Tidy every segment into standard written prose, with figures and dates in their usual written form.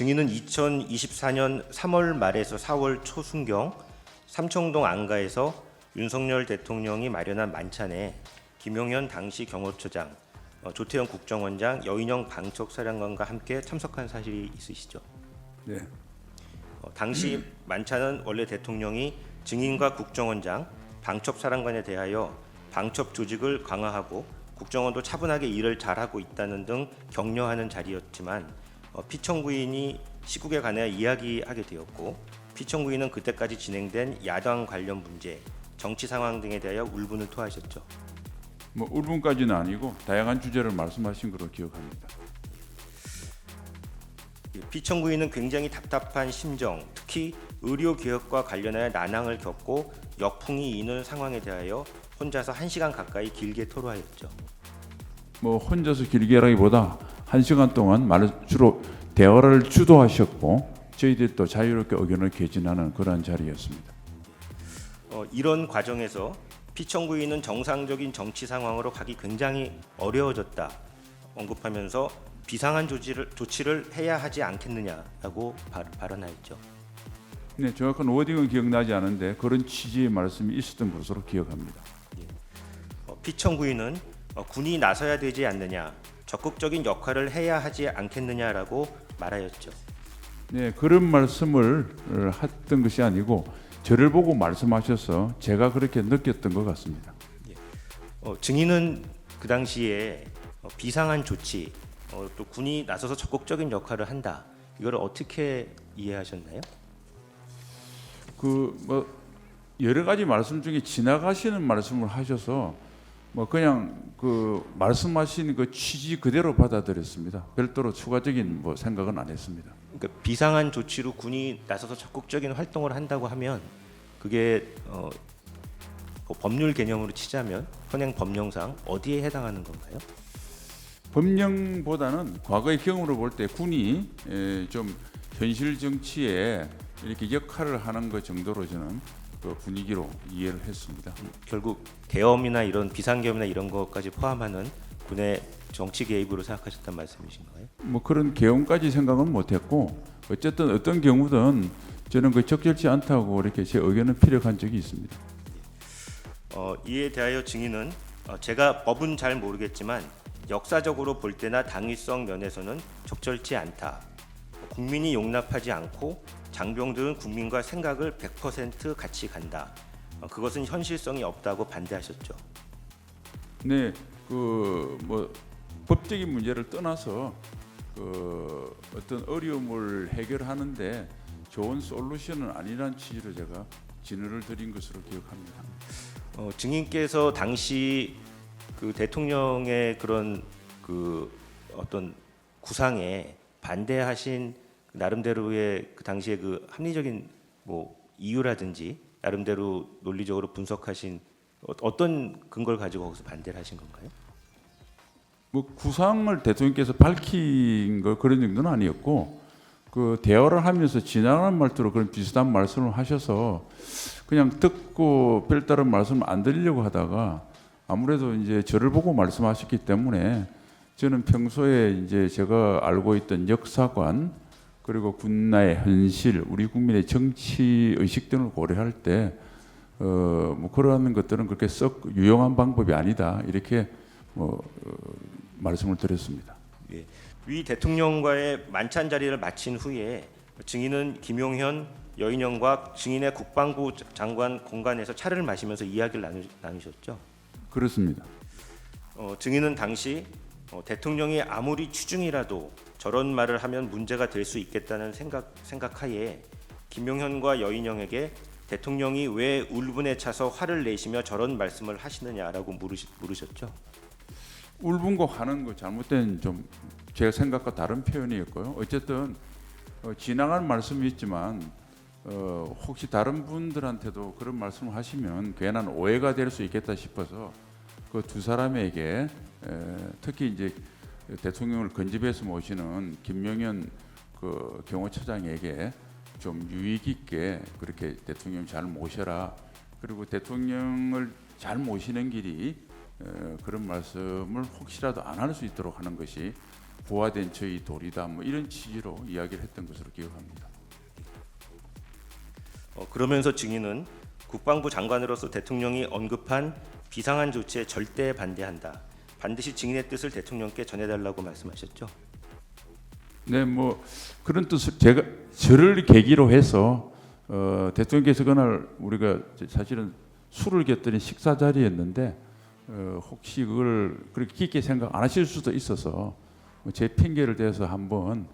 증인은 2024년 3월 말에서 4월 초순경 삼청동 안가에서 윤석열 대통령이 마련한 만찬에 김용현 당시 경호처장, 조태현 국정원장, 여인영 방첩사령관과 함께 참석한 사실이 있으시죠? 네. 당시 만찬은 원래 대통령이 증인과 국정원장, 방첩사령관에 대하여 방첩 조직을 강화하고 국정원도 차분하게 일을 잘하고 있다는 등 격려하는 자리였지만 피청구인이 시국에 관해 이야기하게 되었고 피청구인은 그때까지 진행된 야당 관련 문제, 정치 상황 등에 대하여 울분을 토하셨죠. 뭐 울분까지는 아니고 다양한 주제를 말씀하신 걸로 기억합니다. 피청구인은 굉장히 답답한 심정, 특히 의료 개혁과 관련하여 난항을 겪고 역풍이 이는 상황에 대하여 혼자서 1시간 가까이 길게 토로하였죠. 뭐 혼자서 길게라기보다 1시간 동안 주로 대화를 주도하셨고 저희들이 또 자유롭게 의견을 개진하는 그러한 자리였습니다. 이런 과정에서 피청구인은 정상적인 정치 상황으로 가기 굉장히 어려워졌다 언급하면서 비상한 조치를 해야 하지 않겠느냐라고 발언하였죠. 네, 정확한 워딩은 기억나지 않은데 그런 취지의 말씀이 있었던 것으로 기억합니다. 피청구인은 군이 나서야 되지 않느냐, 적극적인 역할을 해야 하지 않겠느냐라고 말하였죠. 네, 그런 말씀을 했던 것이 아니고 저를 보고 말씀하셔서 제가 그렇게 느꼈던 것 같습니다. 증인은 그 당시에 비상한 조치, 또 군이 나서서 적극적인 역할을 한다. 이걸 어떻게 이해하셨나요? 뭐 여러 가지 말씀 중에 지나가시는 말씀을 하셔서 뭐 그냥 말씀하신 그 취지 그대로 받아들였습니다. 별도로 추가적인 뭐 생각은 안 했습니다. 그러니까 비상한 조치로 군이 나서서 적극적인 활동을 한다고 하면 그게 법률 개념으로 치자면 현행 법령상 어디에 해당하는 건가요? 법령보다는 과거의 경험으로 볼 때 군이 좀 현실 정치에 이렇게 역할을 하는 것 정도로 저는 그 분위기로 이해를 했습니다. 결국 계엄이나 이런 비상계엄이나 이런 것까지 포함하는 군의 정치 개입으로 생각하셨단 말씀이신가요? 뭐 그런 계엄까지 생각은 못했고 어쨌든 어떤 경우든 저는 그 적절치 않다고 이렇게 제 의견을 피력한 적이 있습니다. 이에 대하여 증인은 제가 법은 잘 모르겠지만 역사적으로 볼 때나 당위성 면에서는 적절치 않다. 국민이 용납하지 않고 장병들은 국민과 생각을 100% 같이 간다. 그것은 현실성이 없다고 반대하셨죠. 네, 뭐 법적인 문제를 떠나서 어떤 어려움을 해결하는데 좋은 솔루션은 아니란 취지로 제가 진언을 드린 것으로 기억합니다. 증인께서 당시 그 대통령의 그런 어떤 구상에 반대하신 나름대로의 그 당시에 그 합리적인 뭐 이유라든지 나름대로 논리적으로 분석하신 어떤 근거를 가지고 거기서 반대를 하신 건가요? 뭐 구상을 대통령께서 밝힌 거 그런 정도는 아니었고 그 대화를 하면서 지나가는 말투로 그런 비슷한 말씀을 하셔서 그냥 듣고 별다른 말씀을 안 드리려고 하다가 아무래도 이제 저를 보고 말씀하셨기 때문에 저는 평소에 이제 제가 알고 있던 역사관 그리고 군나의 현실, 우리 국민의 정치 의식 등을 고려할 때 뭐 그러한 것들은 그렇게 썩 유용한 방법이 아니다 이렇게 말씀을 드렸습니다. 예. 위 대통령과의 만찬 자리를 마친 후에 증인은 김용현, 여인영과 증인의 국방부 장관 공간에서 차를 마시면서 이야기를 나누셨죠. 그렇습니다. 증인은 당시 대통령이 아무리 추중이라도 저런 말을 하면 문제가 될 수 있겠다는 생각하에 김용현과 여인영에게 대통령이 왜 울분에 차서 화를 내시며 저런 말씀을 하시느냐라고 물으셨죠. 울분과 화는 거 잘못된 좀 제 생각과 다른 표현이었고요. 어쨌든 지나간 말씀이 있지만 혹시 다른 분들한테도 그런 말씀을 하시면 괜한 오해가 될 수 있겠다 싶어서 그 두 사람에게 특히 이제 대통령을 근접해서 모시는 김용현 그 경호처장에게 좀 유의 깊게 그렇게 대통령 잘 모셔라. 그리고 대통령을 잘 모시는 길이 그런 말씀을 혹시라도 안 할 수 있도록 하는 것이 부화된 저희 도리다 뭐 이런 취지로 이야기를 했던 것으로 기억합니다. 그러면서 증인은 국방부 장관으로서 대통령이 언급한 비상한 조치에 절대 반대한다. 반드시 증인의 뜻을 대통령께 전해달라고 말씀하셨죠. 네, 뭐 그런 뜻을 제가 저를 계기로 해서 대통령께서 그날 우리가 사실은 술을 겼더니 식사 자리였는데 혹시 그걸 그렇게 깊게 생각 안 하실 수도 있어서 제 핑계를 대서 한번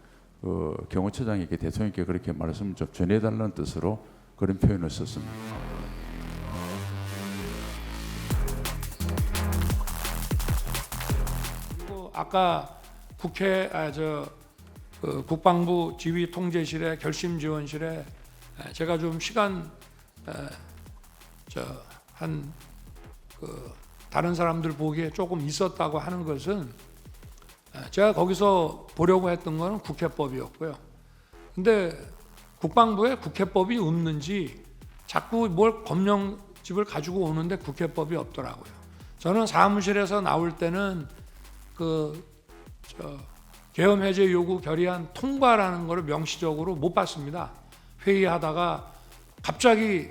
경호처장에게 대통령께 그렇게 말씀을 좀 전해달라는 뜻으로 그런 표현을 썼습니다. 그리고 아까 국회 국방부 지휘통제실의 결심지원실에 제가 좀 시간 다른 사람들 보기에 조금 있었다고 하는 것은 제가 거기서 보려고 했던 거는 국회법이었고요. 근데 국방부에 국회법이 없는지 자꾸 뭘 검령집을 가지고 오는데 국회법이 없더라고요. 저는 사무실에서 나올 때는 계엄 해제 요구 결의안 통과라는 것을 명시적으로 못 봤습니다. 회의하다가 갑자기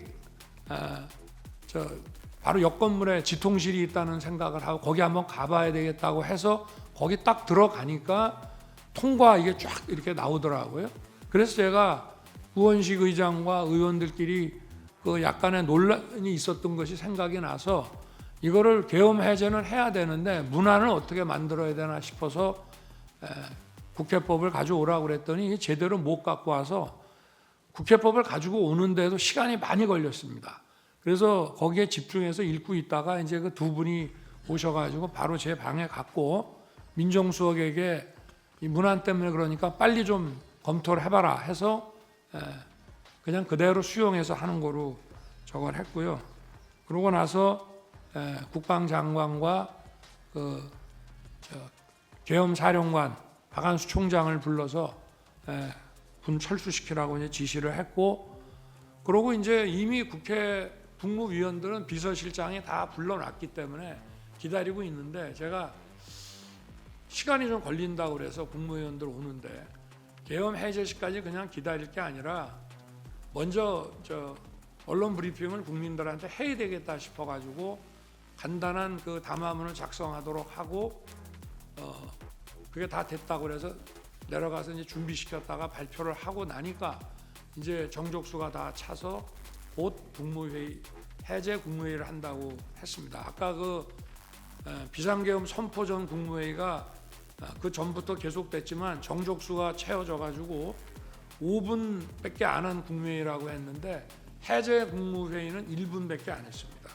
바로 옆 건물에 지통실이 있다는 생각을 하고 거기 한번 가봐야 되겠다고 해서 거기 딱 들어가니까 통과 이게 쫙 이렇게 나오더라고요. 그래서 제가 우원식 의장과 의원들끼리 약간의 논란이 있었던 것이 생각이 나서 이거를 계엄 해제는 해야 되는데 문안을 어떻게 만들어야 되나 싶어서 국회법을 가져오라고 그랬더니 제대로 못 갖고 와서 국회법을 가지고 오는데도 시간이 많이 걸렸습니다. 그래서 거기에 집중해서 읽고 있다가 이제 그 두 분이 오셔가지고 바로 제 방에 갔고 민정수석에게 이 문안 때문에 그러니까 빨리 좀 검토를 해봐라 해서 그냥 그대로 수용해서 하는 거로 저걸 했고요. 그러고 나서 국방장관과 계엄사령관 박한수 총장을 불러서 군 철수시키라고 이제 지시를 했고, 그러고 이제 이미 국회 국무위원들은 비서실장이 다 불러놨기 때문에 기다리고 있는데 제가 시간이 좀 걸린다고 그래서 국무위원들 오는데 계엄 해제시까지 그냥 기다릴 게 아니라 먼저 언론 브리핑을 국민들한테 해야 되겠다 싶어가지고 간단한 그 담화문을 작성하도록 하고 그게 다 됐다고 그래서 내려가서 이제 준비시켰다가 발표를 하고 나니까 이제 정족수가 다 차서 곧 국무회의 해제 국무회의를 한다고 했습니다. 아까 비상계엄 선포 전 국무회의가 그 전부터 계속됐지만 정족수가 채워져 가지고 5분밖에 안 한 국무회의라고 했는데 해제 국무회의는 1분밖에 안 했습니다.